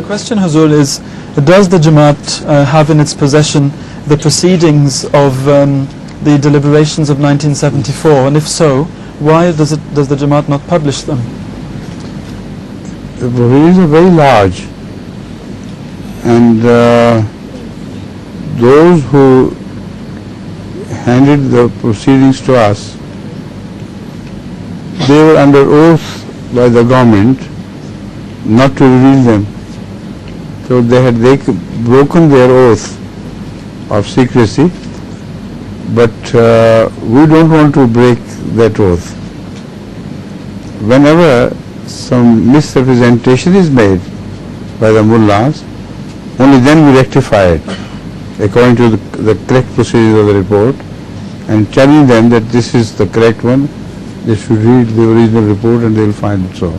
The question, Hazur, is does the Jamaat have in its possession the proceedings of the deliberations of 1974, and if so, why does the Jamaat not publish them? The proceedings are very large, and those who handed the proceedings to us, they were under oath by the government not to reveal them. So they had broken their oath of secrecy, but we don't want to break that oath. Whenever some misrepresentation is made by the mullahs, only then we rectify it according to the correct procedures of the report, and telling them that this is the correct one. They should read the original report and they will find it so.